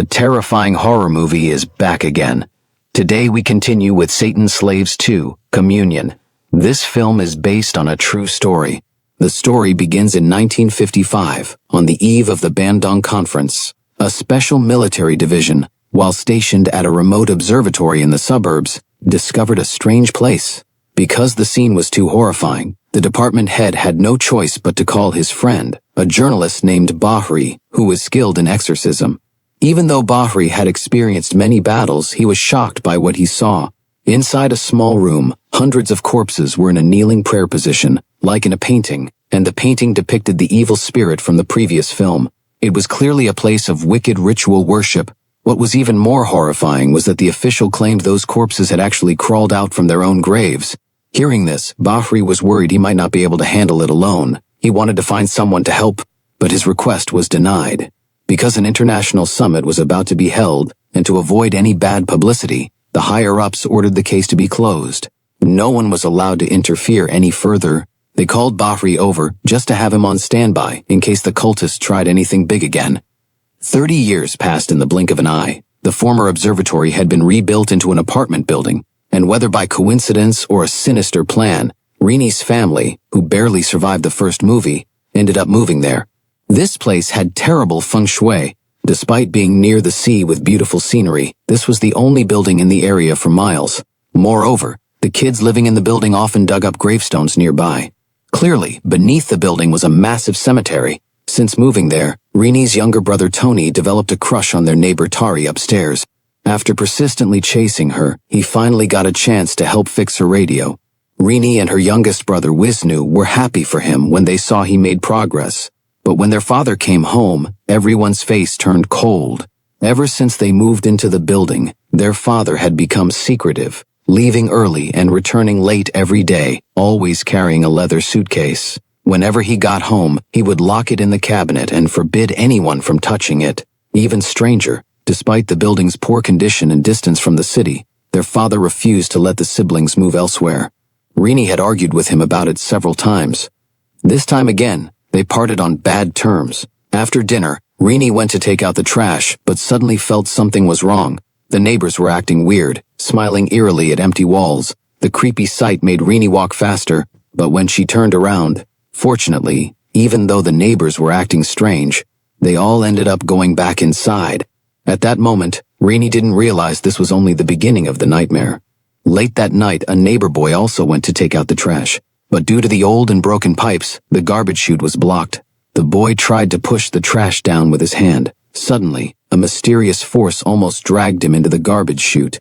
terrifying horror movie is back again. Today we continue with Satan's Slaves 2, Communion. This film is based on a true story. The story begins in 1955, on the eve of the Bandung Conference. A special military division, while stationed at a remote observatory in the suburbs, discovered a strange place. Because the scene was too horrifying, the department head had no choice but to call his friend, a journalist named Bahri, who was skilled in exorcism. Even though Bahri had experienced many battles, he was shocked by what he saw. Inside a small room, hundreds of corpses were in a kneeling prayer position, like in a painting, and the painting depicted the evil spirit from the previous film. It was clearly a place of wicked ritual worship. What was even more horrifying was that the official claimed those corpses had actually crawled out from their own graves. Hearing this, Bahri was worried he might not be able to handle it alone. He wanted to find someone to help, but his request was denied. Because an international summit was about to be held, and to avoid any bad publicity, the higher-ups ordered the case to be closed. No one was allowed to interfere any further. They called Bahri over just to have him on standby in case the cultists tried anything big again. 30 years passed in the blink of an eye. The former observatory had been rebuilt into an apartment building, and whether by coincidence or a sinister plan, Rini's family, who barely survived the first movie, ended up moving there. This place had terrible feng shui. Despite being near the sea with beautiful scenery, this was the only building in the area for miles. Moreover, the kids living in the building often dug up gravestones nearby. Clearly, beneath the building was a massive cemetery. Since moving there, Rini's younger brother Tony developed a crush on their neighbor Tari upstairs. After persistently chasing her, he finally got a chance to help fix her radio. Rini and her youngest brother Wisnu were happy for him when they saw he made progress. But when their father came home, everyone's face turned cold. Ever since they moved into the building, their father had become secretive, leaving early and returning late every day, always carrying a leather suitcase. Whenever he got home, he would lock it in the cabinet and forbid anyone from touching it. Even stranger, despite the building's poor condition and distance from the city, their father refused to let the siblings move elsewhere. Rini had argued with him about it several times. This time again, they parted on bad terms. After dinner, Rini went to take out the trash, but suddenly felt something was wrong. The neighbors were acting weird, smiling eerily at empty walls. The creepy sight made Rini walk faster, but when she turned around, fortunately, even though the neighbors were acting strange, they all ended up going back inside. At that moment, Rini didn't realize this was only the beginning of the nightmare. Late that night, a neighbor boy also went to take out the trash. But due to the old and broken pipes, the garbage chute was blocked. The boy tried to push the trash down with his hand. Suddenly, a mysterious force almost dragged him into the garbage chute.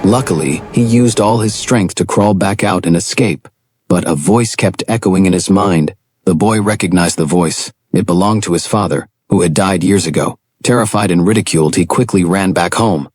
Luckily, he used all his strength to crawl back out and escape. But a voice kept echoing in his mind. The boy recognized the voice. It belonged to his father, who had died years ago. Terrified and ridiculed, he quickly ran back home.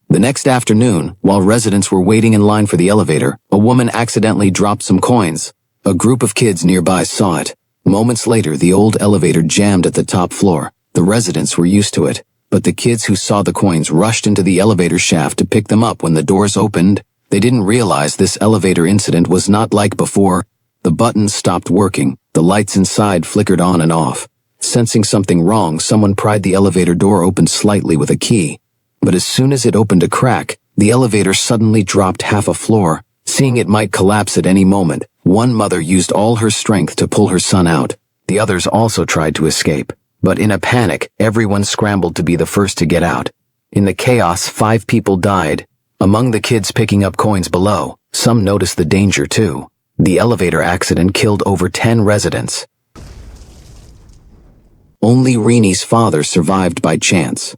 The next afternoon, while residents were waiting in line for the elevator, a woman accidentally dropped some coins. A group of kids nearby saw it. Moments later, the old elevator jammed at the top floor. The residents were used to it, but the kids who saw the coins rushed into the elevator shaft to pick them up when the doors opened. They didn't realize this elevator incident was not like before. The buttons stopped working. The lights inside flickered on and off. Sensing something wrong, someone pried the elevator door open slightly with a key. But as soon as it opened a crack, the elevator suddenly dropped half a floor. Seeing it might collapse at any moment, one mother used all her strength to pull her son out. The others also tried to escape. But in a panic, everyone scrambled to be the first to get out. In the chaos, 5 people died. Among the kids picking up coins below, some noticed the danger too. The elevator accident killed over 10 residents. Only Rini's father survived by chance.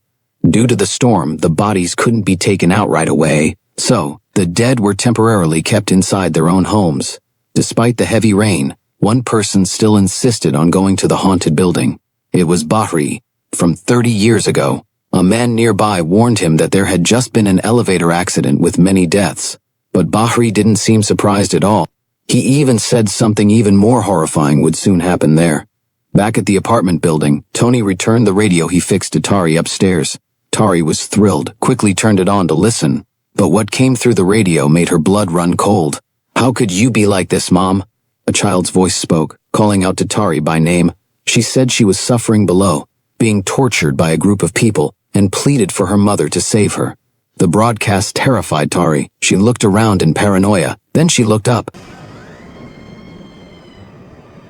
Due to the storm, the bodies couldn't be taken out right away, so the dead were temporarily kept inside their own homes. Despite the heavy rain, one person still insisted on going to the haunted building. It was Bahri. From 30 years ago, a man nearby warned him that there had just been an elevator accident with many deaths. But Bahri didn't seem surprised at all. He even said something even more horrifying would soon happen there. Back at the apartment building, Tony returned the radio he fixed to Tari upstairs. Tari was thrilled, quickly turned it on to listen. But what came through the radio made her blood run cold. "How could you be like this, Mom?" A child's voice spoke, calling out to Tari by name. She said she was suffering below, being tortured by a group of people, and pleaded for her mother to save her. The broadcast terrified Tari. She looked around in paranoia, then she looked up.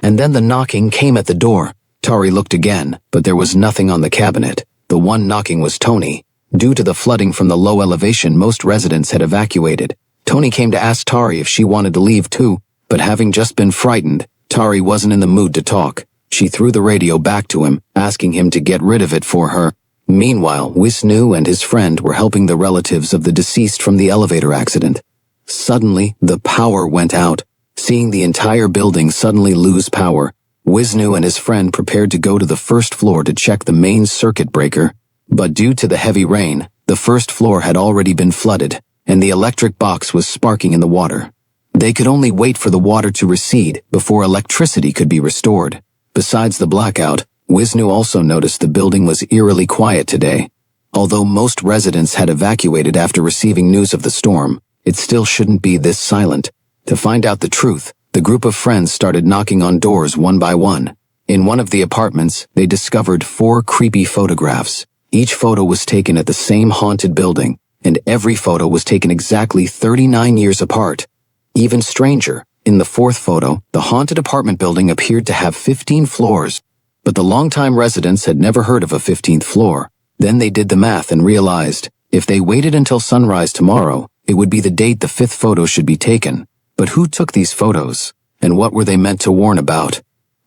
And then the knocking came at the door. Tari looked again, but there was nothing on the cabinet. The one knocking was Tony. Due to the flooding from the low elevation, most residents had evacuated. Tony came to ask Tari if she wanted to leave too, but having just been frightened, Tari wasn't in the mood to talk. She threw the radio back to him, asking him to get rid of it for her. Meanwhile, Wisnu and his friend were helping the relatives of the deceased from the elevator accident. Suddenly, the power went out. Seeing the entire building suddenly lose power, Wisnu and his friend prepared to go to the first floor to check the main circuit breaker. But due to the heavy rain, the first floor had already been flooded, and the electric box was sparking in the water. They could only wait for the water to recede before electricity could be restored. Besides the blackout, Wisnu also noticed the building was eerily quiet today. Although most residents had evacuated after receiving news of the storm, it still shouldn't be this silent. To find out the truth, the group of friends started knocking on doors one by one. In one of the apartments, they discovered 4 creepy photographs. Each photo was taken at the same haunted building, and every photo was taken exactly 39 years apart. Even stranger, in the 4th photo, the haunted apartment building appeared to have 15 floors, but the longtime residents had never heard of a 15th floor. Then they did the math and realized, if they waited until sunrise tomorrow, it would be the date the 5th photo should be taken. But who took these photos, and what were they meant to warn about?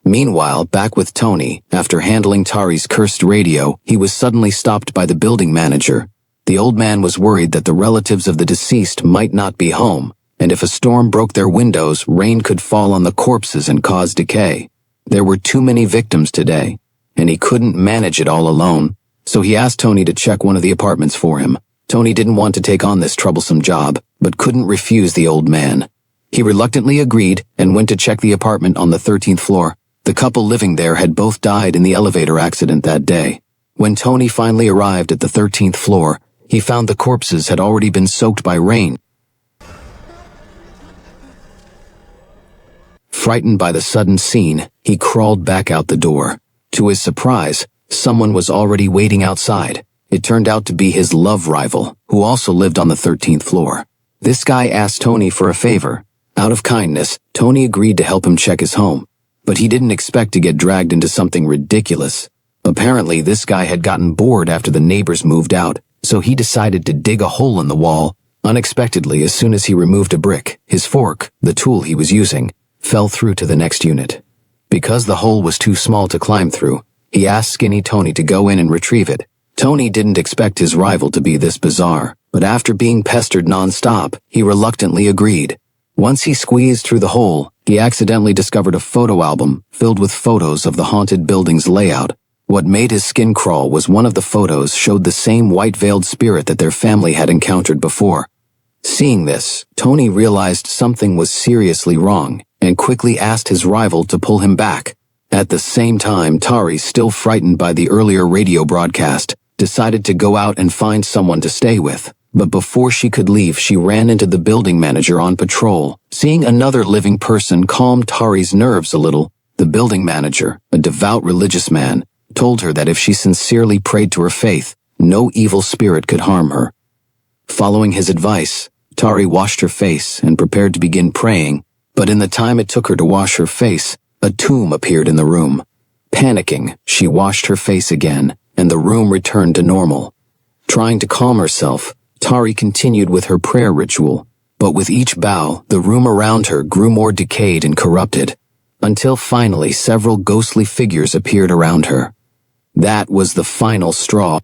Meanwhile, back with Tony, after handling Tari's cursed radio, he was suddenly stopped by the building manager. The old man was worried that the relatives of the deceased might not be home, and if a storm broke their windows, rain could fall on the corpses and cause decay. There were too many victims today, and he couldn't manage it all alone, so he asked Tony to check one of the apartments for him. Tony didn't want to take on this troublesome job, but couldn't refuse the old man. He reluctantly agreed and went to check the apartment on the 13th floor. The couple living there had both died in the elevator accident that day. When Tony finally arrived at the 13th floor, he found the corpses had already been soaked by rain. Frightened by the sudden scene, he crawled back out the door. To his surprise, someone was already waiting outside. It turned out to be his love rival, who also lived on the 13th floor. This guy asked Tony for a favor. Out of kindness, Tony agreed to help him check his home, but he didn't expect to get dragged into something ridiculous. Apparently, this guy had gotten bored after the neighbors moved out, so he decided to dig a hole in the wall. Unexpectedly, as soon as he removed a brick, his fork, the tool he was using, fell through to the next unit. Because the hole was too small to climb through, he asked Skinny Tony to go in and retrieve it. Tony didn't expect his rival to be this bizarre, but after being pestered non-stop, he reluctantly agreed. Once he squeezed through the hole, he accidentally discovered a photo album filled with photos of the haunted building's layout. What made his skin crawl was one of the photos showed the same white-veiled spirit that their family had encountered before. Seeing this, Tony realized something was seriously wrong and quickly asked his rival to pull him back. At the same time, Tari, still frightened by the earlier radio broadcast, decided to go out and find someone to stay with. But before she could leave, she ran into the building manager on patrol. Seeing another living person calmed Tari's nerves a little. The building manager, a devout religious man, told her that if she sincerely prayed to her faith, no evil spirit could harm her. Following his advice, Tari washed her face and prepared to begin praying, but in the time it took her to wash her face, a tomb appeared in the room. Panicking, she washed her face again, and the room returned to normal. Trying to calm herself, Tari continued with her prayer ritual, but with each bow, the room around her grew more decayed and corrupted, until finally several ghostly figures appeared around her. That was the final straw.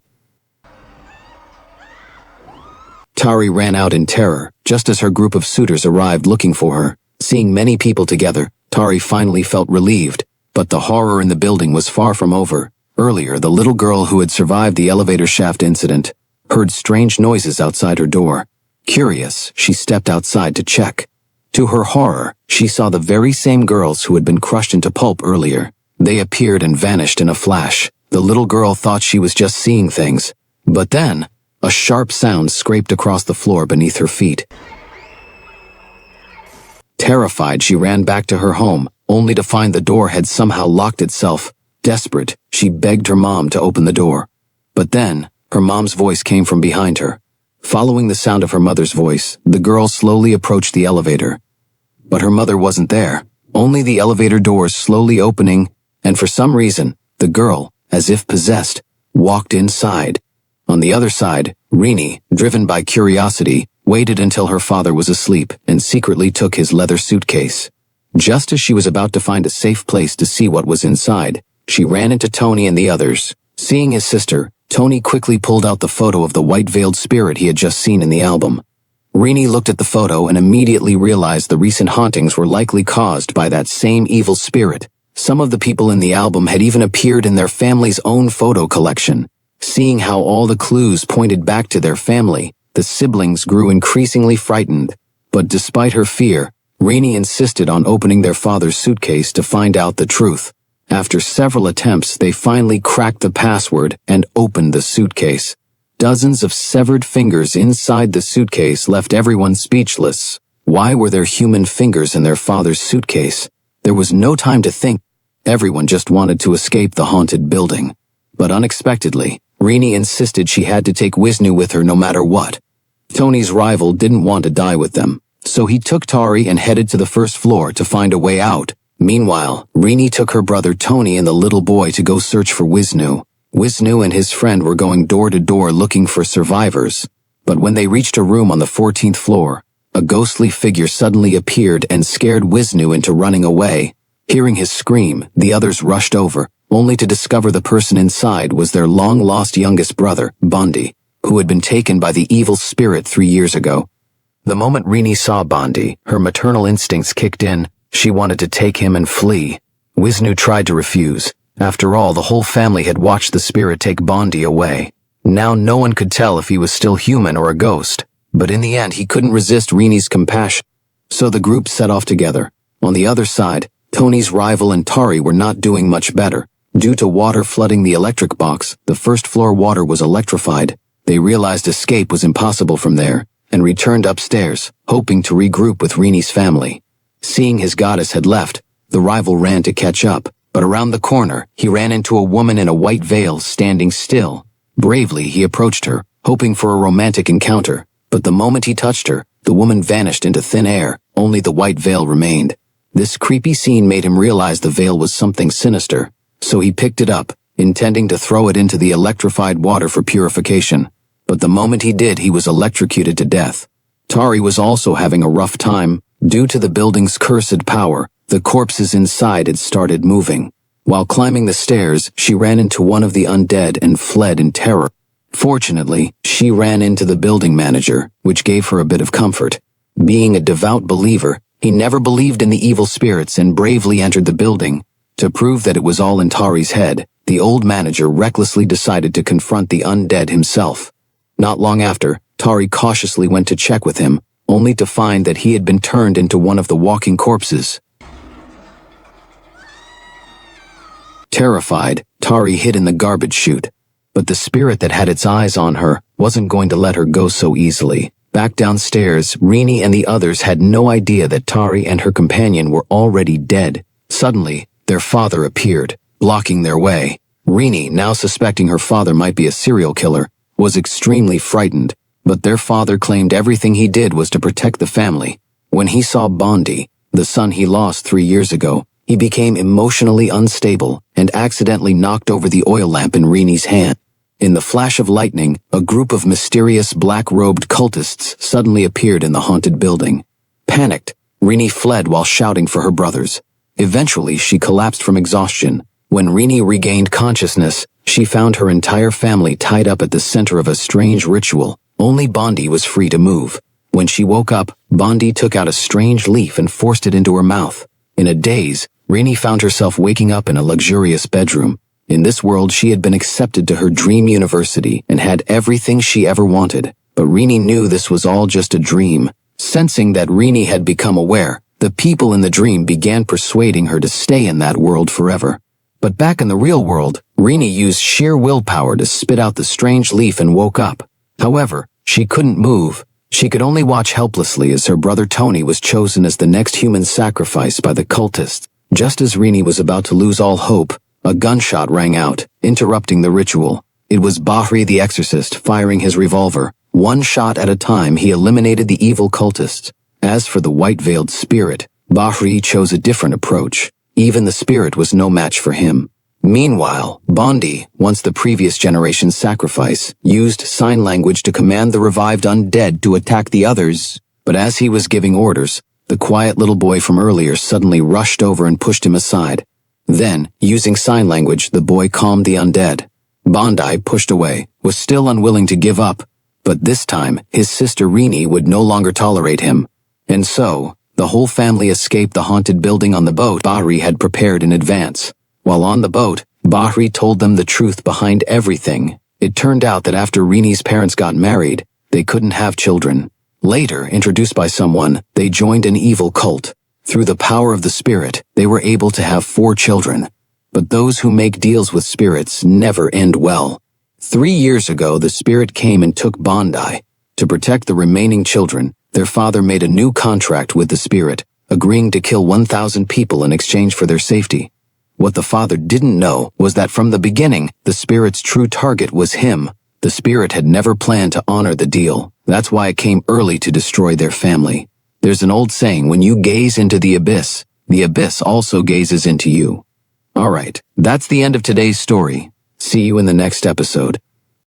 Tari ran out in terror, just as her group of suitors arrived looking for her. Seeing many people together, Tari finally felt relieved, but the horror in the building was far from over. Earlier, the little girl who had survived the elevator shaft incident heard strange noises outside her door. Curious, she stepped outside to check. To her horror, she saw the very same girls who had been crushed into pulp earlier. They appeared and vanished in a flash. The little girl thought she was just seeing things. But then, a sharp sound scraped across the floor beneath her feet. Terrified, she ran back to her home, only to find the door had somehow locked itself. Desperate, she begged her mom to open the door. But then, her mom's voice came from behind her. Following the sound of her mother's voice, the girl slowly approached the elevator. But her mother wasn't there, only the elevator doors slowly opening, and for some reason, the girl, as if possessed, walked inside. On the other side, Rini, driven by curiosity, waited until her father was asleep and secretly took his leather suitcase. Just as she was about to find a safe place to see what was inside, she ran into Tony and the others. Seeing his sister, Tony quickly pulled out the photo of the white-veiled spirit he had just seen in the album. Rini looked at the photo and immediately realized the recent hauntings were likely caused by that same evil spirit. Some of the people in the album had even appeared in their family's own photo collection. Seeing how all the clues pointed back to their family, the siblings grew increasingly frightened. But despite her fear, Rini insisted on opening their father's suitcase to find out the truth. After several attempts, they finally cracked the password and opened the suitcase. Dozens of severed fingers inside the suitcase left everyone speechless. Why were there human fingers in their father's suitcase? There was no time to think. Everyone just wanted to escape the haunted building. But unexpectedly, Rini insisted she had to take Wisnu with her no matter what. Tony's rival didn't want to die with them, so he took Tari and headed to the first floor to find a way out. Meanwhile, Rini took her brother Tony and the little boy to go search for Wisnu. Wisnu and his friend were going door to door looking for survivors. But when they reached a room on the 14th floor, a ghostly figure suddenly appeared and scared Wisnu into running away. Hearing his scream, the others rushed over, only to discover the person inside was their long-lost youngest brother, Bondi, who had been taken by the evil spirit 3 years ago. The moment Rini saw Bondi, her maternal instincts kicked in. She wanted to take him and flee. Wisnu tried to refuse. After all, the whole family had watched the spirit take Bondi away. Now no one could tell if he was still human or a ghost. But in the end, he couldn't resist Rini's compassion. So the group set off together. On the other side, Tony's rival and Tari were not doing much better. Due to water flooding the electric box, the first-floor water was electrified. They realized escape was impossible from there, and returned upstairs, hoping to regroup with Rini's family. Seeing his goddess had left, the rival ran to catch up, but around the corner, he ran into a woman in a white veil standing still. Bravely, he approached her, hoping for a romantic encounter, but the moment he touched her, the woman vanished into thin air, only the white veil remained. This creepy scene made him realize the veil was something sinister, so he picked it up, intending to throw it into the electrified water for purification. But the moment he did, he was electrocuted to death. Tari was also having a rough time. Due to the building's cursed power, the corpses inside had started moving. While climbing the stairs, she ran into one of the undead and fled in terror. Fortunately, she ran into the building manager, which gave her a bit of comfort. Being a devout believer, he never believed in the evil spirits and bravely entered the building. To prove that it was all in Tari's head, the old manager recklessly decided to confront the undead himself. Not long after, Tari cautiously went to check with him, only to find that he had been turned into one of the walking corpses. Terrified, Tari hid in the garbage chute. But the spirit that had its eyes on her wasn't going to let her go so easily. Back downstairs, Rini and the others had no idea that Tari and her companion were already dead. Suddenly, their father appeared, blocking their way. Rini, now suspecting her father might be a serial killer, was extremely frightened. But their father claimed everything he did was to protect the family. When he saw Bondi, the son he lost 3 years ago, he became emotionally unstable and accidentally knocked over the oil lamp in Rini's hand. In the flash of lightning, a group of mysterious black-robed cultists suddenly appeared in the haunted building. Panicked, Rini fled while shouting for her brothers. Eventually, she collapsed from exhaustion. When Rini regained consciousness, she found her entire family tied up at the center of a strange ritual. Only Bondi was free to move. When she woke up, Bondi took out a strange leaf and forced it into her mouth. In a daze, Rini found herself waking up in a luxurious bedroom. In this world, she had been accepted to her dream university and had everything she ever wanted. But Rini knew this was all just a dream. Sensing that Rini had become aware, the people in the dream began persuading her to stay in that world forever. But back in the real world, Rini used sheer willpower to spit out the strange leaf and woke up. However, she couldn't move. She could only watch helplessly as her brother Tony was chosen as the next human sacrifice by the cultists. Just as Rini was about to lose all hope, A gunshot rang out, interrupting the ritual. It was Bahri the exorcist firing his revolver. One shot at a time, he eliminated the evil cultists. As for the white-veiled spirit, Bahri chose a different approach. Even the spirit was no match for him. Meanwhile, Bondi, once the previous generation's sacrifice, used sign language to command the revived undead to attack the others. But as he was giving orders, the quiet little boy from earlier suddenly rushed over and pushed him aside. Then, using sign language, the boy calmed the undead. Bondi, pushed away, was still unwilling to give up, but this time his sister Rini would no longer tolerate him. And so, the whole family escaped the haunted building on the boat Bahri had prepared in advance. While on the boat, Bahri told them the truth behind everything. It turned out that after Rini's parents got married, they couldn't have children. Later, introduced by someone, they joined an evil cult. Through the power of the spirit, they were able to have 4 children. But those who make deals with spirits never end well. 3 years ago, the spirit came and took Bondi. To protect the remaining children, their father made a new contract with the spirit, agreeing to kill 1,000 people in exchange for their safety. What the father didn't know was that from the beginning, the spirit's true target was him. The spirit had never planned to honor the deal. That's why it came early to destroy their family. There's an old saying, when you gaze into the abyss also gazes into you. Alright, that's the end of today's story. See you in the next episode.